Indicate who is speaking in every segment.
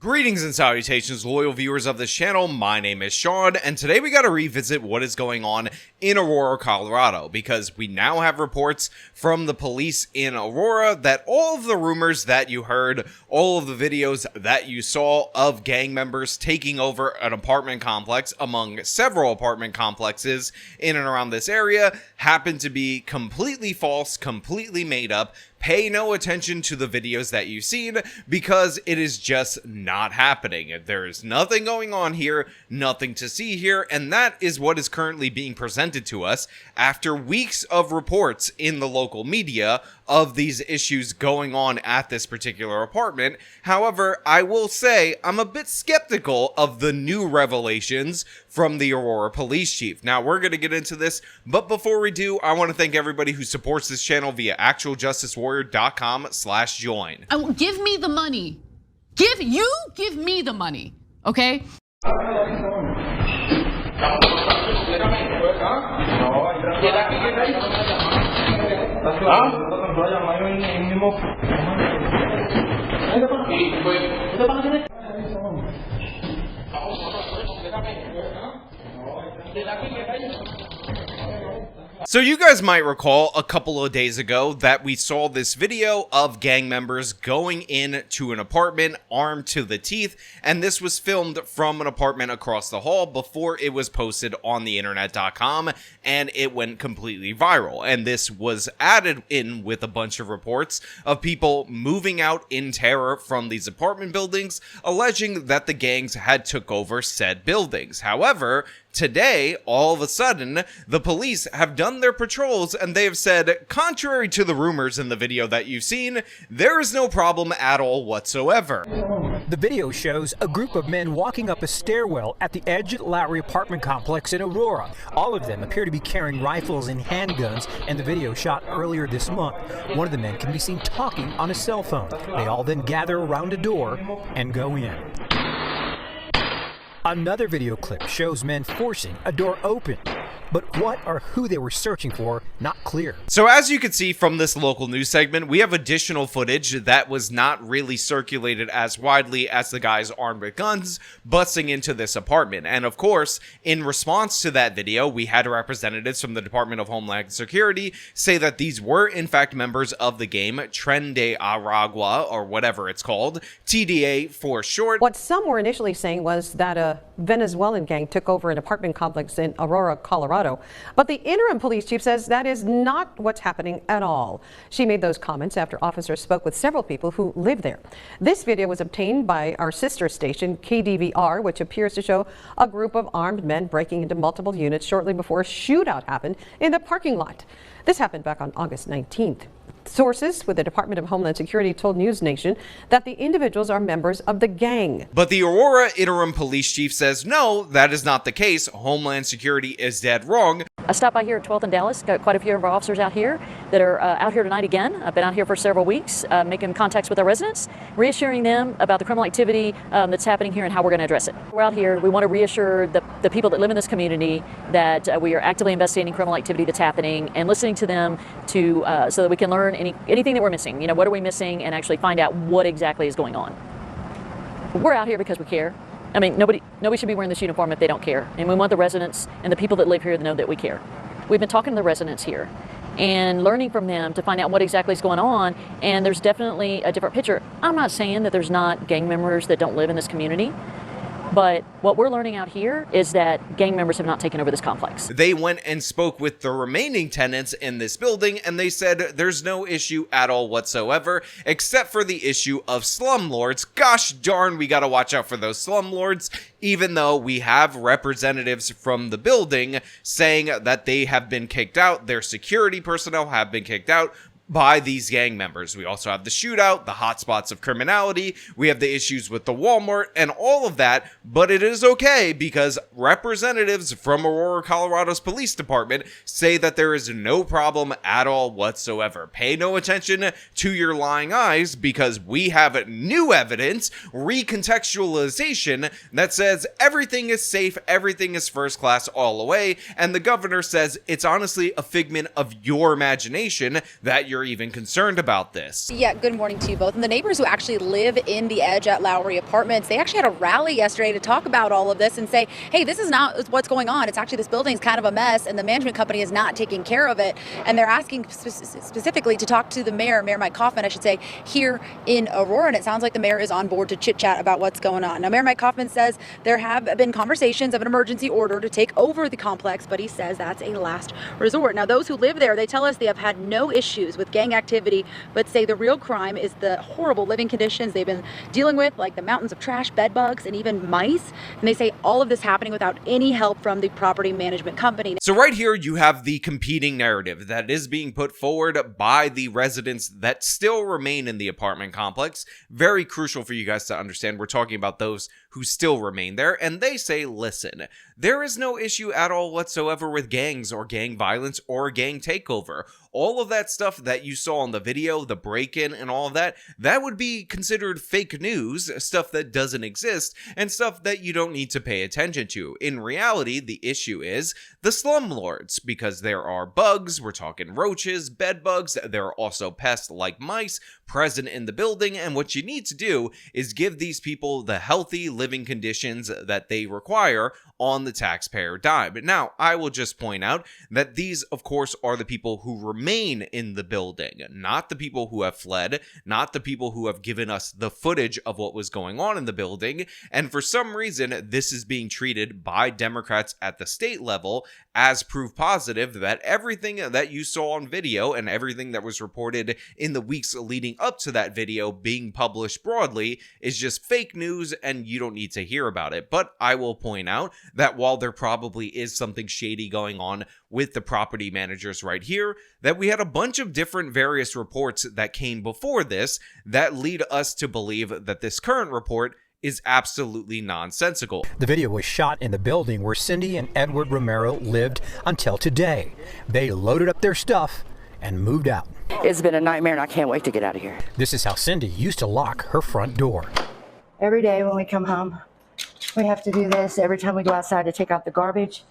Speaker 1: Greetings and salutations, loyal viewers of this channel. My name is Sean, and today we got to revisit what is going on in Aurora, Colorado, because we now have reports from the police in Aurora that all of the rumors that you heard, all of the videos that you saw of gang members taking over an apartment complex among several apartment complexes in and around this area happen to be completely false, completely made up. Pay no attention to the videos that you've seen because it is just not happening. There is nothing going on here, nothing to see here, and that is what is currently being presented to us after weeks of reports in the local media of these issues going on at this particular apartment. However, I will say I'm a bit skeptical of the new revelations from the Aurora police chief. Now, we're going to get into this, but before we do, I want to thank everybody who supports this channel via actualjusticewarrior.com/join.
Speaker 2: Give me the money. Give me the money, okay?
Speaker 1: So you guys might recall a couple of days ago that we saw this video of gang members going into an apartment armed to the teeth, and this was filmed from an apartment across the hall before it was posted on the internet.com, and it went completely viral. And this was added in with a bunch of reports of people moving out in terror from these apartment buildings, alleging that the gangs had took over said buildings. However, today, all of a sudden, the police have done their patrols and they have said, contrary to the rumors in the video that you've seen, there is no problem at all whatsoever.
Speaker 3: The video shows a group of men walking up a stairwell at the Edge Lowry apartment complex in Aurora. All of them appear to be carrying rifles and handguns, and the video shot earlier this month. One of the men can be seen talking on a cell phone. They all then gather around a door and go in. Another video clip shows men forcing a door open, but what or who they were searching for, not clear.
Speaker 1: So as you can see from this local news segment, we have additional footage that was not really circulated as widely as the guys armed with guns busting into this apartment. And of course, in response to that video, we had representatives from the Department of Homeland Security say that these were in fact members of the game Tren de Aragua, or whatever it's called, TDA for short.
Speaker 4: What some were initially saying was that a Venezuelan gang took over an apartment complex in Aurora, Colorado. But the interim police chief says that is not what's happening at all. She made those comments after officers spoke with several people who live there. This video was obtained by our sister station, KDVR, which appears to show a group of armed men breaking into multiple units shortly before a shootout happened in the parking lot. This happened back on August 19th. Sources with the Department of Homeland Security told News Nation that the individuals are members of the gang.
Speaker 1: But the Aurora interim police chief says no, that is not the case. Homeland Security is dead wrong.
Speaker 5: I stopped by here at 12th and Dallas, got quite a few of our officers out here that are out here tonight again. I've been out here for several weeks, making contacts with our residents, reassuring them about the criminal activity that's happening here and how we're going to address it. We're out here, we want to reassure the people that live in this community that we are actively investigating criminal activity that's happening and listening to them to so that we can learn anything that we're missing. You know, what are we missing, and actually find out what exactly is going on. We're out here because we care. I mean, nobody should be wearing this uniform if they don't care. And we want the residents and the people that live here to know that we care. We've been talking to the residents here and learning from them to find out what exactly is going on. And there's definitely a different picture. I'm not saying that there's not gang members that don't live in this community, but what we're learning out here is that gang members have not taken over this complex.
Speaker 1: They went and spoke with the remaining tenants in this building, and they said there's no issue at all whatsoever, except for the issue of slumlords. Gosh darn, we gotta watch out for those slumlords, even though we have representatives from the building saying that they have been kicked out, their security personnel have been kicked out by these gang members. We also have the shootout, the hotspots of criminality, we have the issues with the Walmart, and all of that, but it is okay because representatives from Aurora, Colorado's police department say that there is no problem at all whatsoever. Pay no attention to your lying eyes because we have new evidence, recontextualization, that says everything is safe, everything is first class all the way, and the governor says it's honestly a figment of your imagination that you're they're even concerned about this.
Speaker 6: Yeah, good morning to you both. And the neighbors who actually live in the Edge at Lowry Apartments, they actually had a rally yesterday to talk about all of this and say, hey, this is not what's going on. It's actually, this building is kind of a mess and the management company is not taking care of it. And they're asking specifically to talk to the mayor, Mayor Mike Kaufman, I should say, here in Aurora. And it sounds like the mayor is on board to chit chat about what's going on. Now, Mayor Mike Kaufman says there have been conversations of an emergency order to take over the complex, but he says that's a last resort. Now, those who live there, they tell us they have had no issues with gang activity, but say the real crime is the horrible living conditions they've been dealing with, like the mountains of trash, bed bugs, and even mice. And they say all of this happening without any help from the property management company.
Speaker 1: So right here, you have the competing narrative that is being put forward by the residents that still remain in the apartment complex. Very crucial for you guys to understand. We're talking about those who still remain there, and they say, listen, there is no issue at all whatsoever with gangs or gang violence or gang takeover. All of that stuff that you saw in the video, the break-in and all of that, that would be considered fake news, stuff that doesn't exist, and stuff that you don't need to pay attention to. In reality, the issue is the slumlords, because there are bugs, we're talking roaches, bed bugs, there are also pests like mice present in the building, and what you need to do is give these people the healthy living conditions that they require on the taxpayer dime. Now, I will just point out that these, of course, are the people who remain in the building, not the people who have fled, not the people who have given us the footage of what was going on in the building, and for some reason, this is being treated by Democrats at the state level as proof positive that everything that you saw on video and everything that was reported in the weeks leading up to that video being published broadly is just fake news and you don't need to hear about it. But I will point out that while there probably is something shady going on with the property managers right here, that we had a bunch of different various reports that came before this that lead us to believe that this current report is absolutely nonsensical.
Speaker 3: The video was shot in the building where Cindy and Edward Romero lived until today. They loaded up their stuff and moved out.
Speaker 7: It's been a nightmare and I can't wait to get out of here.
Speaker 3: This is how Cindy used to lock her front door.
Speaker 7: Every day when we come home, we have to do this. Every time we go outside to take out the garbage,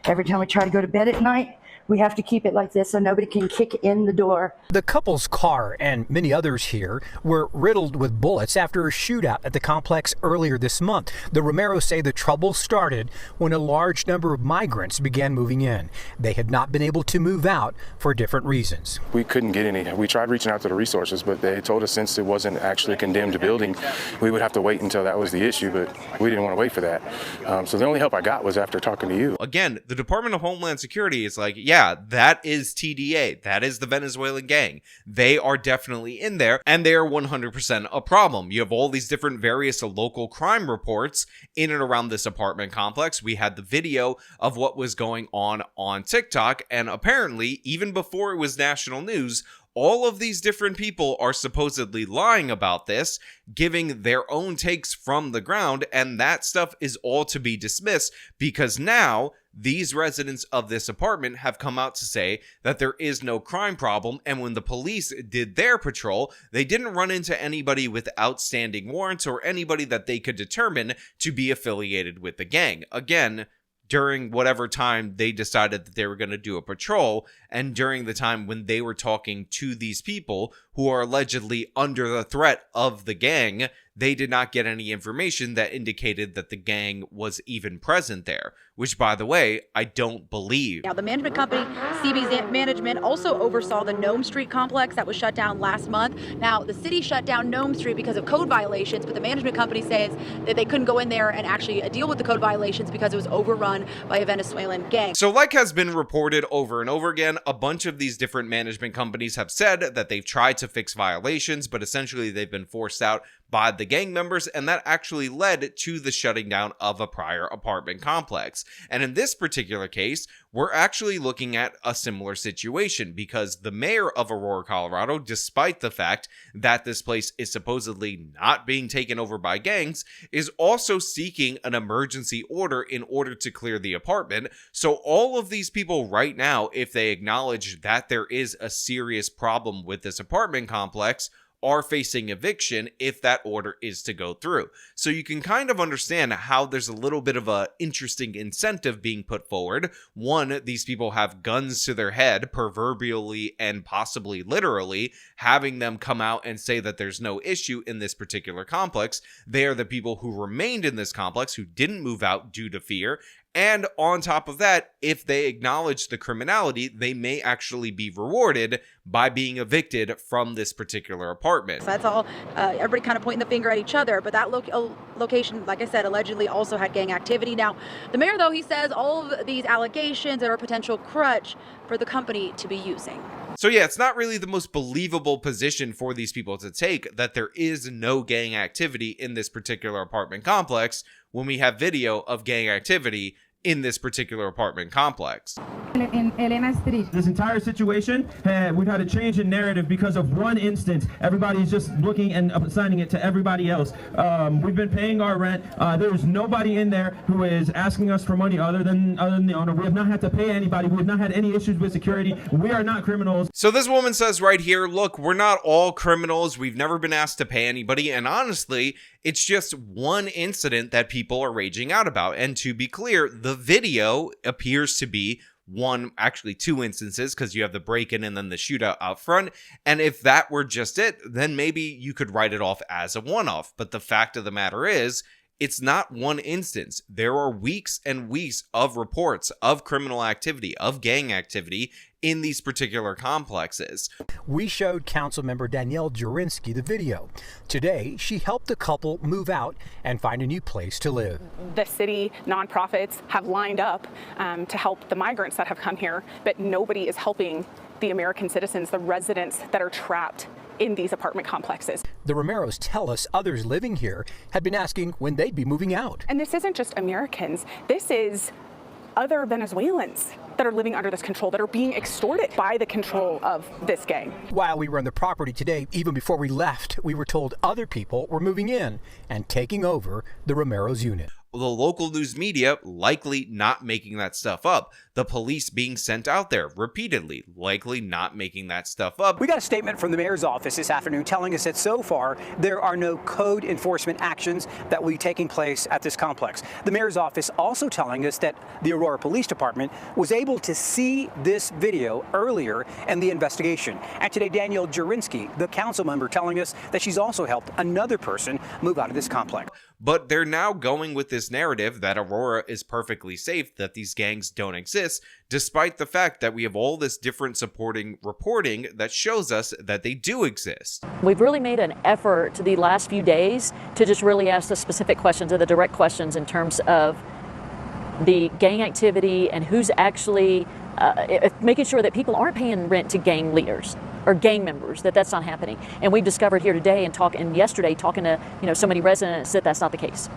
Speaker 7: every time we try to go to bed at night, we have to keep it like this so nobody can kick in the door.
Speaker 3: The couple's car and many others here were riddled with bullets after a shootout at the complex earlier this month. The Romeros say the trouble started when a large number of migrants began moving in. They had not been able to move out for different reasons.
Speaker 8: We couldn't get any. We tried reaching out to the resources, but they told us since it wasn't actually a condemned building, we would have to wait until that was the issue, but we didn't want to wait for that. So the only help I got was after talking to you.
Speaker 1: Again, the Department of Homeland Security is like, yeah, that is TDA. That is the Venezuelan gang. They are definitely in there, and they are 100% a problem. You have all these different various local crime reports in and around this apartment complex. We had the video of what was going on TikTok, and apparently, even before it was national news, all of these different people are supposedly lying about this, giving their own takes from the ground, and that stuff is all to be dismissed because now these residents of this apartment have come out to say that there is no crime problem, and when the police did their patrol, they didn't run into anybody with outstanding warrants or anybody that they could determine to be affiliated with the gang. Again, during whatever time they decided that they were going to do a patrol, and during the time when they were talking to these people who are allegedly under the threat of the gang, they did not get any information that indicated that the gang was even present there, which, by the way, I don't believe.
Speaker 6: Now, the management company, CB's management, also oversaw the Nome Street complex that was shut down last month. Now, the city shut down Nome Street because of code violations, but the management company says that they couldn't go in there and actually deal with the code violations because it was overrun by a Venezuelan gang.
Speaker 1: So like has been reported over and over again, a bunch of these different management companies have said that they've tried to fix violations, but essentially they've been forced out by the gang members, and that actually led to the shutting down of a prior apartment complex. And in this particular case, we're actually looking at a similar situation because the mayor of Aurora, Colorado, despite the fact that this place is supposedly not being taken over by gangs, is also seeking an emergency order in order to clear the apartment. So all of these people right now, if they acknowledge that there is a serious problem with this apartment complex, are facing eviction if that order is to go through. So you can kind of understand how there's a little bit of a interesting incentive being put forward. One, these people have guns to their head, proverbially and possibly literally, having them come out and say that there's no issue in this particular complex. They are the people who remained in this complex, who didn't move out due to fear. And on top of that, if they acknowledge the criminality, they may actually be rewarded by being evicted from this particular apartment.
Speaker 6: So that's all, everybody kind of pointing the finger at each other. But that location, like I said, allegedly also had gang activity. Now, the mayor, though, he says all of these allegations are a potential crutch for the company to be using.
Speaker 1: So yeah, it's not really the most believable position for these people to take that there is no gang activity in this particular apartment complex when we have video of gang activity in this particular apartment complex.
Speaker 9: This entire situation, we've had a change in narrative because of one instance. Everybody's just looking and assigning it to everybody else. We've been paying our rent. There's nobody in there who is asking us for money other than the owner. We have not had to pay anybody. We have not had any issues with security. We are not criminals.
Speaker 1: So this woman says right here, look, we're not all criminals. We've never been asked to pay anybody. And honestly, it's just one incident that people are raging out about. And to be clear, the video appears to be actually two instances, because you have the break-in and then the shootout out front. And if that were just it, then maybe you could write it off as a one-off. But the fact of the matter is, it's not one instance. There are weeks and weeks of reports of criminal activity, of gang activity in these particular complexes.
Speaker 3: We showed Councilmember Danielle Jurinsky the video. Today, she helped the couple move out and find a new place to live.
Speaker 10: The city nonprofits have lined up to help the migrants that have come here, but nobody is helping the American citizens, the residents that are trapped in these apartment complexes.
Speaker 3: The Romeros tell us others living here had been asking when they'd be moving out.
Speaker 10: And this isn't just Americans, this is other Venezuelans that are living under this control, that are being extorted by the control of this gang.
Speaker 3: While we were on the property today, even before we left, we were told other people were moving in and taking over the Romeros unit.
Speaker 1: The local news media likely not making that stuff up. The police being sent out there repeatedly, likely not making that stuff up.
Speaker 3: We got a statement from the mayor's office this afternoon telling us that so far there are no code enforcement actions that will be taking place at this complex. The mayor's office also telling us that the Aurora Police Department was able to see this video earlier in the investigation. And today, Danielle Jurinsky, the council member, telling us that she's also helped another person move out of this complex.
Speaker 1: But they're now going with this narrative that Aurora is perfectly safe, that these gangs don't exist, despite the fact that we have all this different supporting reporting that shows us that they do exist.
Speaker 5: We've really made an effort the last few days to just really ask the specific questions or the direct questions in terms of the gang activity and who's actually making sure that people aren't paying rent to gang leaders or gang members, that's not happening. And we've discovered here today and yesterday talking to so many residents that that's not the case.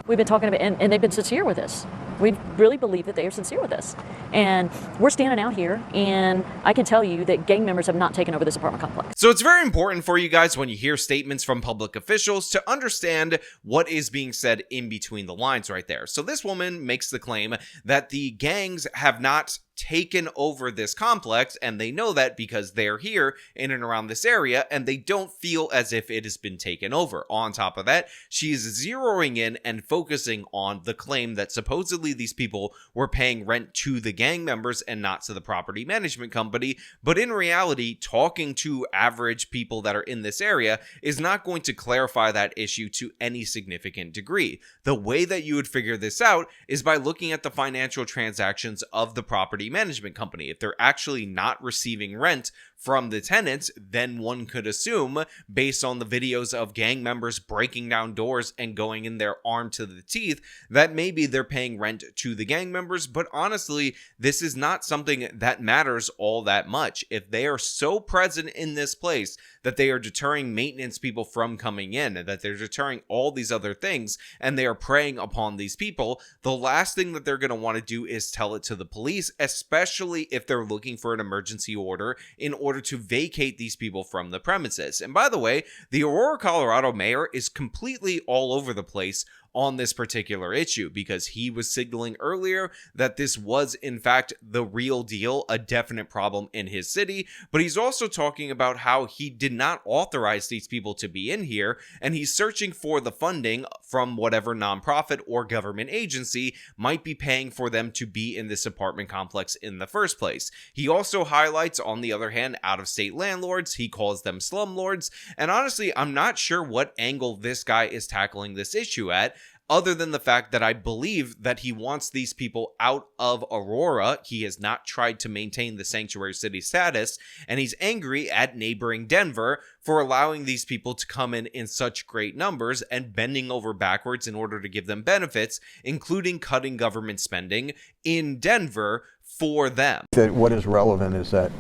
Speaker 5: We've been talking about, and they've been sincere with us. We really believe that they are sincere with us. And we're standing out here, and I can tell you that gang members have not taken over this apartment complex.
Speaker 1: So it's very important for you guys when you hear statements from public officials to understand what is being said in between the lines right there. So this woman makes the claim that the gangs have not taken over this complex, and they know that because they're here in and around this area, and they don't feel as if it has been taken over. On top of that, she's zeroing in and focusing on the claim that supposedly these people were paying rent to the gang members and not to the property management company. But in reality, talking to average people that are in this area is not going to clarify that issue to any significant degree. The way that you would figure this out is by looking at the financial transactions of the property management company. If they're actually not receiving rent from the tenants, then one could assume, based on the videos of gang members breaking down doors and going in there armed to the teeth, that maybe they're paying rent to the gang members. But honestly, this is not something that matters all that much. If they are so present in this place that they are deterring maintenance people from coming in, and that they're deterring all these other things, and they are preying upon these people, the last thing that they're going to want to do is tell it to the police, especially if they're looking for an emergency order in order to vacate these people from the premises. And by the way, the Aurora, Colorado mayor is completely all over the place on this particular issue, because he was signaling earlier that this was in fact the real deal, a definite problem in his city. But he's also talking about how he did not authorize these people to be in here, and he's searching for the funding from whatever nonprofit or government agency might be paying for them to be in this apartment complex in the first place. He also highlights, on the other hand, out-of-state landlords. He calls them slumlords, and honestly, I'm not sure what angle this guy is tackling this issue at, other than the fact that I believe that he wants these people out of Aurora. He has not tried to maintain the sanctuary city status, and he's angry at neighboring Denver for allowing these people to come in such great numbers and bending over backwards in order to give them benefits, including cutting government spending in Denver for them.
Speaker 11: What is relevant is that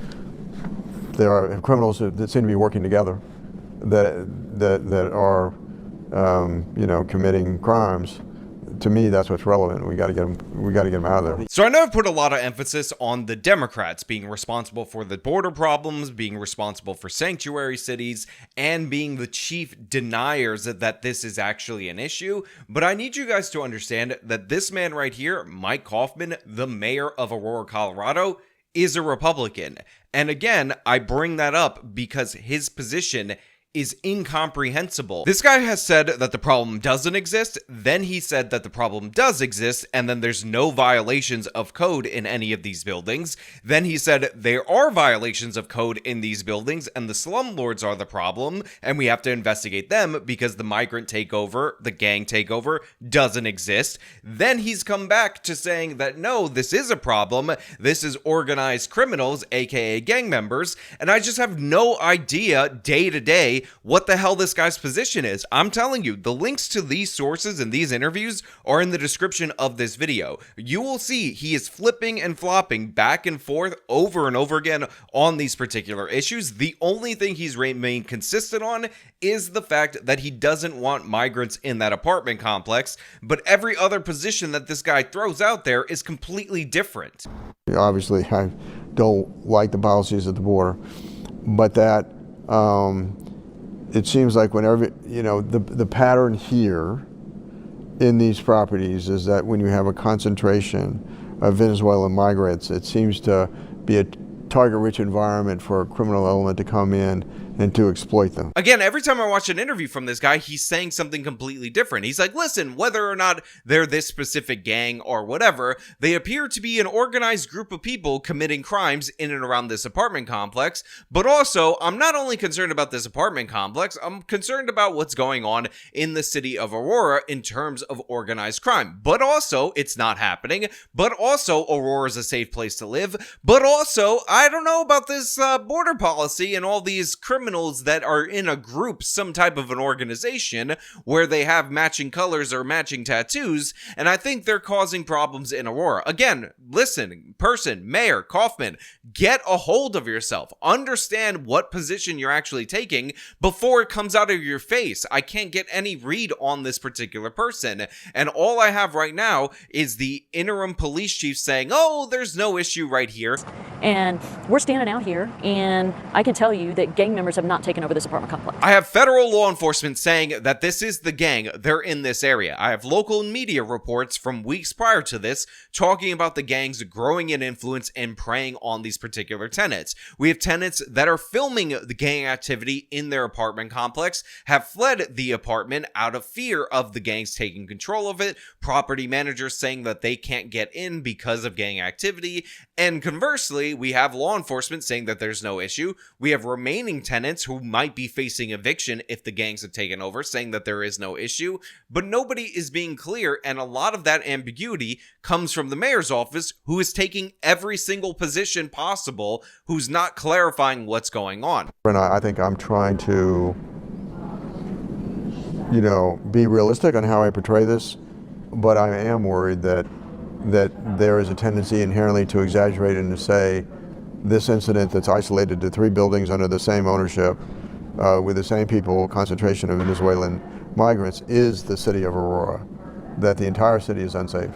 Speaker 11: there are criminals that seem to be working together that are committing crimes. To me, that's what's relevant. We got to get them out of there.
Speaker 1: So I know I've put a lot of emphasis on the Democrats being responsible for the border problems, being responsible for sanctuary cities, and being the chief deniers that this is actually an issue. But I need you guys to understand that this man right here, Mike Kaufman, the mayor of Aurora, Colorado, is a Republican. And again, I bring that up because his position is incomprehensible. This guy has said that the problem doesn't exist, then he said that the problem does exist, and then there's no violations of code in any of these buildings. Then he said there are violations of code in these buildings, and the slumlords are the problem, and we have to investigate them because the migrant takeover, the gang takeover, doesn't exist. Then he's come back to saying that no, this is a problem, this is organized criminals, aka gang members, and I just have no idea day to day what the hell this guy's position is. I'm telling you, the links to these sources and these interviews are in the description of this video. You will see he is flipping and flopping back and forth over and over again on these particular issues. The only thing he's remained consistent on is the fact that he doesn't want migrants in that apartment complex, but every other position that this guy throws out there is completely different.
Speaker 11: Obviously, I don't like the policies at the border, but that it seems like whenever, the pattern here in these properties is that when you have a concentration of Venezuelan migrants, it seems to be a target-rich environment for a criminal element to come in and to exploit them.
Speaker 1: Again, every time I watch an interview from this guy, he's saying something completely different. He's like, listen, whether or not they're this specific gang or whatever, they appear to be an organized group of people committing crimes in and around this apartment complex. But also, I'm not only concerned about this apartment complex, I'm concerned about what's going on in the city of Aurora in terms of organized crime. But also, it's not happening. But also, Aurora is a safe place to live. But also, I don't know about this border policy and all these criminals that are in a group, some type of an organization where they have matching colors or matching tattoos, and I think they're causing problems in Aurora. Again, listen, Mayor Kaufman, get a hold of yourself. Understand what position you're actually taking before it comes out of your face. I can't get any read on this particular person, and all I have right now is the interim police chief saying, oh, there's no issue right here.
Speaker 5: And we're standing out here, and I can tell you that gang members have not taken over this apartment complex.
Speaker 1: I have federal law enforcement saying that this is the gang, they're in this area. I have local media reports from weeks prior to this talking about the gangs growing in influence and preying on these particular tenants. We have tenants that are filming the gang activity in their apartment complex, have fled the apartment out of fear of the gangs taking control of it, property managers saying that they can't get in because of gang activity, and conversely, we have law enforcement saying that there's no issue. We have remaining tenants who might be facing eviction if the gangs have taken over, saying that there is no issue, but nobody is being clear, and a lot of that ambiguity comes from the mayor's office, who is taking every single position possible, who's not clarifying what's going on.
Speaker 11: And I think I'm trying to, be realistic on how I portray this, but I am worried that there is a tendency inherently to exaggerate and to say this incident that's isolated to 3 buildings under the same ownership with the same people, concentration of Venezuelan migrants, is the city of Aurora, that the entire city is unsafe.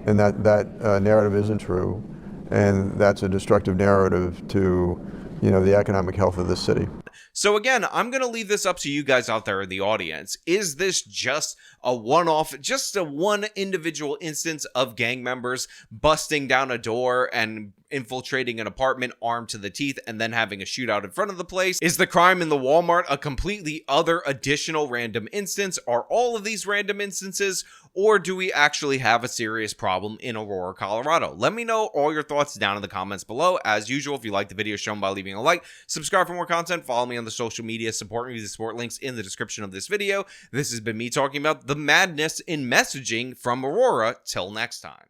Speaker 11: And that narrative isn't true, and that's a destructive narrative to the economic health of this city.
Speaker 1: So again, I'm going to leave this up to you guys out there in the audience. Is this just a one-off, just a one individual instance of gang members busting down a door and infiltrating an apartment armed to the teeth and then having a shootout in front of the place? Is the crime in the Walmart a completely other additional random instance? Are all of these random instances? Or do we actually have a serious problem in Aurora, Colorado? Let me know all your thoughts down in the comments below. As usual, if you like the video, show them by leaving a like, subscribe for more content, follow me on the social media, support me with the support links in the description of this video. This has been me talking about the madness in messaging from Aurora. Till next time.